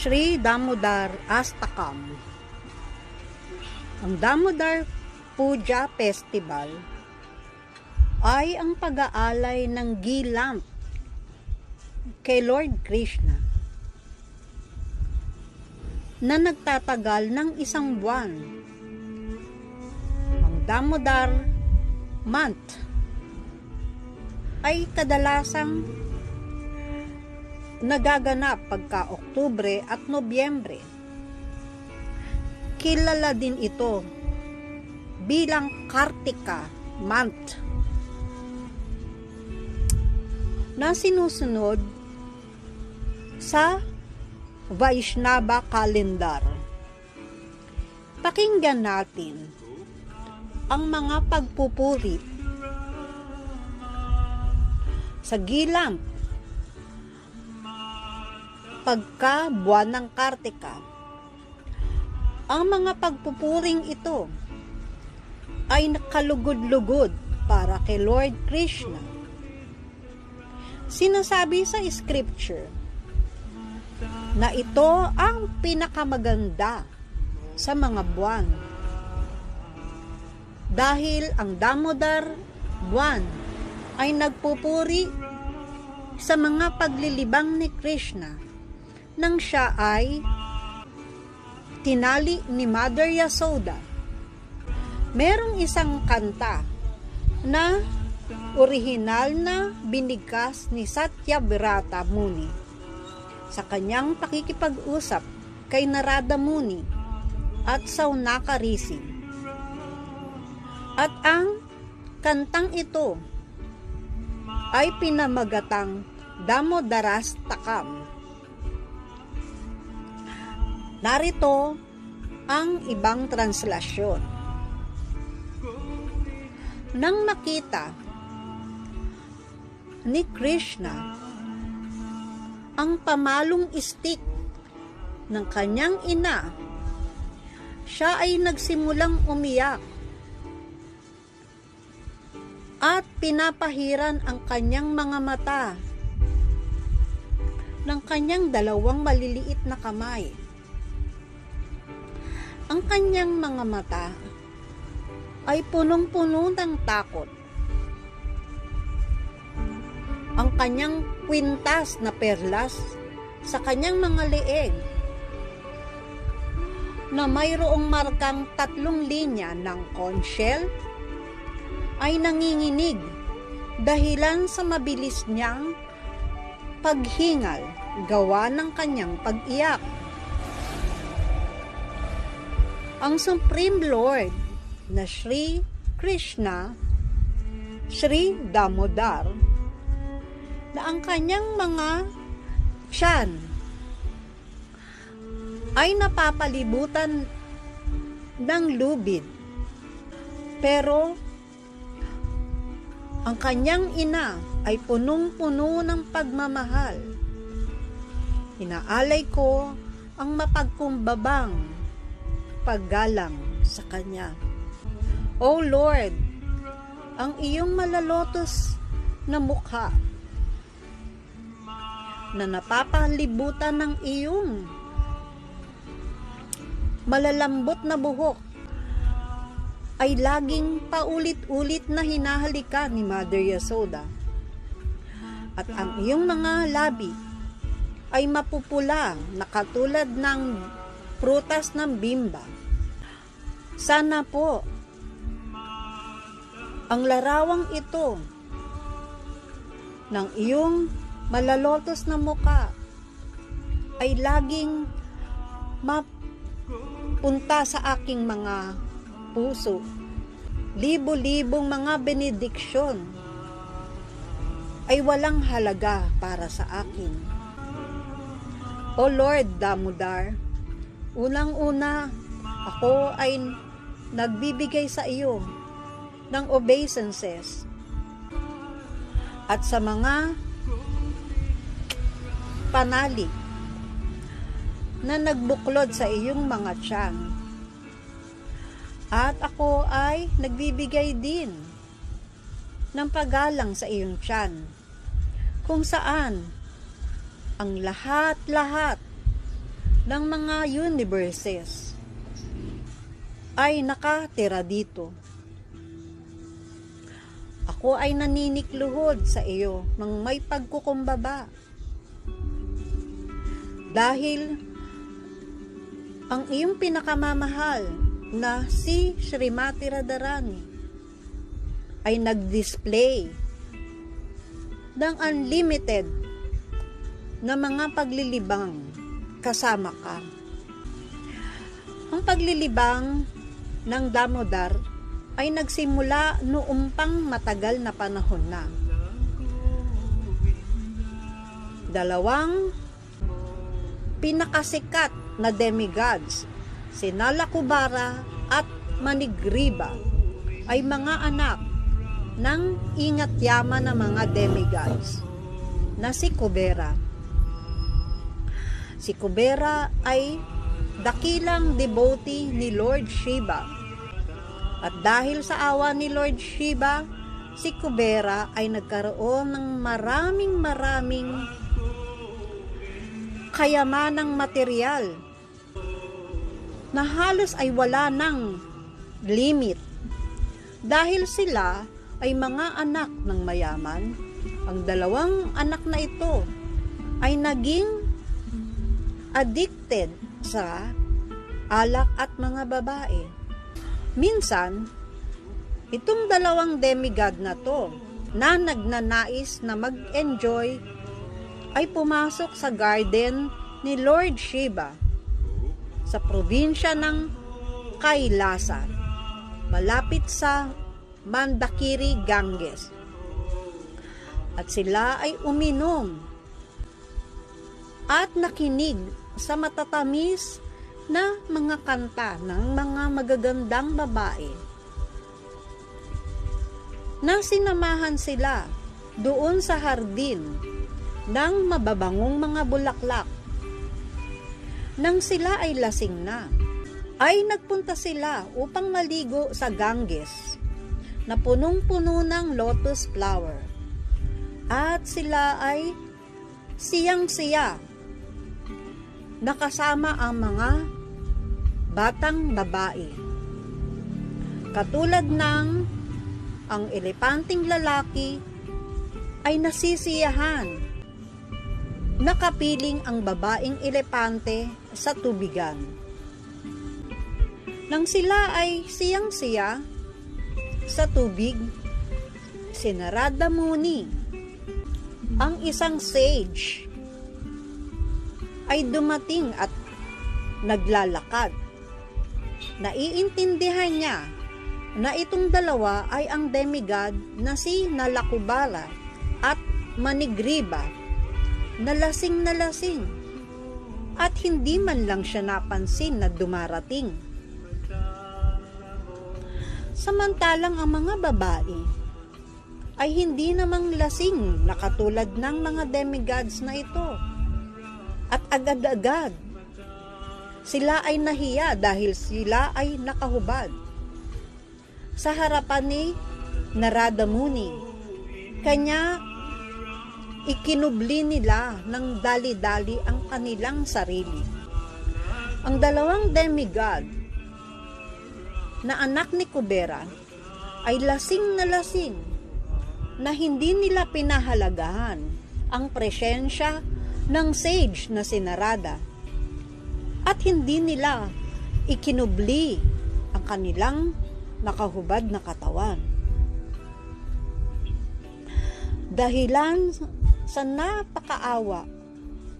Sri Damodar Astakam. Ang Damodar Puja Festival ay ang pag-aalay ng ghee lamp kay Lord Krishna na nagtatagal ng isang buwan. Ang Damodar month ay kadalasang nagaganap pagka Oktubre at Nobyembre. Kilala din ito bilang Kartika month na sinusunod sa Vaishnava calendar. Pakinggan natin ang mga pagpupuri sa ghee lamp pagka buwan ng Kartika. Ang mga pagpupuring ito ay nakalugod-lugod para kay Lord Krishna. Sinasabi sa scripture na ito ang pinakamaganda sa mga buwan dahil ang Damodar buwan ay nagpupuri sa mga paglilibang ni Krishna nang siya ay tinali ni Mother Yasoda. Merong isang kanta na orihinal na binigkas ni Satyavrata Muni sa kanyang pakikipag-usap kay Narada Muni at Saunaka Rishi. At ang kantang ito ay pinamagatang Damodarastakam. Narito ang ibang translasyon. Nang makita ni Krishna ang pamalong istik ng kanyang ina, siya ay nagsimulang umiyak at pinapahiran ang kanyang mga mata ng kanyang dalawang maliliit na kamay. Ang kanyang mga mata ay punong-puno ng takot. Ang kanyang kwintas na perlas sa kanyang mga leeg na mayroong markang 3 linya ng conch shell ay nanginginig dahilan sa mabilis niyang paghingal gawa ng kanyang pag-iyak. Ang Supreme Lord na Sri Krishna, Sri Damodar, na ang kanyang mga tiyan ay napapalibutan ng lubid, pero ang kanyang ina ay punong-puno ng pagmamahal. Inaalay ko ang mapagkumbabang paggalang sa kanya. O Lord, ang iyong malalotos na mukha na napapalibutan ng iyong malalambot na buhok ay laging paulit-ulit na hinahalika ni Mother Yasoda, at ang iyong mga labi ay mapupula na katulad ng prutas ng bimba. Sana po ang larawang ito ng iyong malalotos na muka ay laging mapunta sa aking mga puso. Libo-libong mga benediksyon ay walang halaga para sa akin. O Lord Damodar, unang-una, ako ay nagbibigay sa iyo ng obeisances at sa mga panalig na nagbuklod sa iyong mga tiyan. At ako ay nagbibigay din ng paggalang sa iyong tiyan, kung saan ang lahat-lahat ng mga universes ay nakatira dito. Ako ay naninikluhod sa iyo ng may pagkukumbaba. Dahil ang iyong pinakamamahal na si Srimati Radharani ay nag-display ng unlimited na mga paglilibang kasama ka. Ang paglilibang ng Damodar ay nagsimula noong pang matagal na panahon na. Dalawang pinakasikat na demigods, si Nalakubara at Manigriba, ay mga anak ng ingat yaman na mga demigods na si Kubera. Si Kubera ay dakilang devotee ni Lord Shiva. At dahil sa awa ni Lord Shiva, si Kubera ay nagkaroon ng maraming kayamanang material na halos ay wala ng limit. Dahil sila ay mga anak ng mayaman, ang dalawang anak na ito ay naging addicted sa alak at mga babae. Minsan, itong dalawang demigod na to na nagnanais na mag-enjoy ay pumasok sa garden ni Lord Shiva sa probinsya ng Kailasa, malapit sa Mandakiri, Ganges. At sila ay uminom at nakinig sa matatamis na mga kanta ng mga magagandang babae na sinamahan sila doon sa hardin ng mababangong mga bulaklak. Nang sila ay lasing na, ay nagpunta sila upang maligo sa Ganges na punong-puno ng lotus flower. At sila ay siyang-siya, nakasama ang mga batang babae. Katulad ng ang elepanting lalaki ay nasisiyahan, nakapiling ang babaeng elepante sa tubigan. Nang sila ay siyang-siya sa tubig, si Narada Muni, ang isang sage, ay dumating at naglalakad. Naiintindihan niya na itong dalawa ay ang demigod na si Nalakubara at Manigriba, na lasing at hindi man lang siya napansin na dumarating. Samantalang ang mga babae ay hindi namang lasing na katulad ng mga demigods na ito. At agad-agad, sila ay nahiya dahil sila ay nakahubad sa harapan ni Narada Muni. Kanya ikinubli nila ng dali-dali ang kanilang sarili. Ang dalawang demigod na anak ni Kubera ay lasing na hindi nila pinahalagahan ang presensya ng sage na si Narada at hindi nila ikinubli ang kanilang nakahubad na katawan. Dahilan sa napakaawa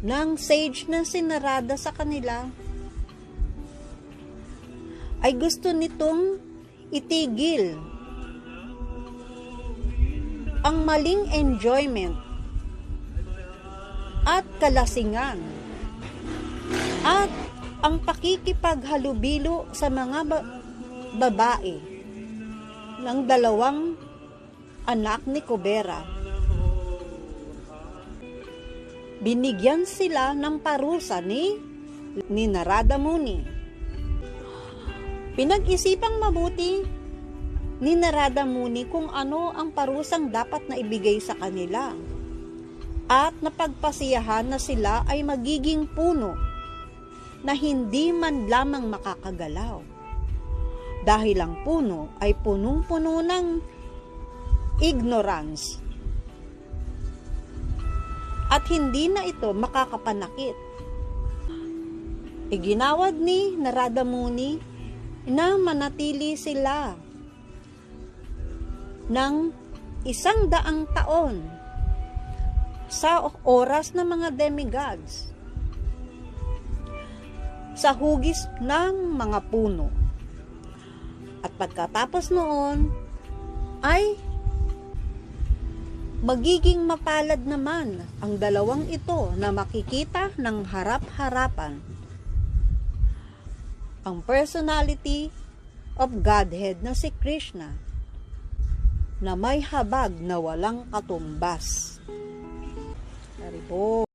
ng sage na si Narada sa kanila, ay gusto nitong itigil ang maling enjoyment at kalasingan at ang pakikipaghalubilo sa mga babae ng dalawang anak ni Kubera. Binigyan sila ng parusa ni Narada Muni. Pinag-isipang mabuti ni Narada Muni kung ano ang parusang dapat na ibigay sa kanila, at napagpasiyahan na sila ay magiging puno na hindi man lamang makakagalaw. Dahil ang puno ay punong-puno ng ignorance. At hindi na ito makakapanakit. Iginawad ni Narada Muni na manatili sila ng 100 taon sa oras ng mga demigods, sa hugis ng mga puno. At pagkatapos noon ay magiging mapalad naman ang dalawang ito na makikita ng harap-harapan ang personality of Godhead na si Krishna na may habag na walang katumbas. Haribo.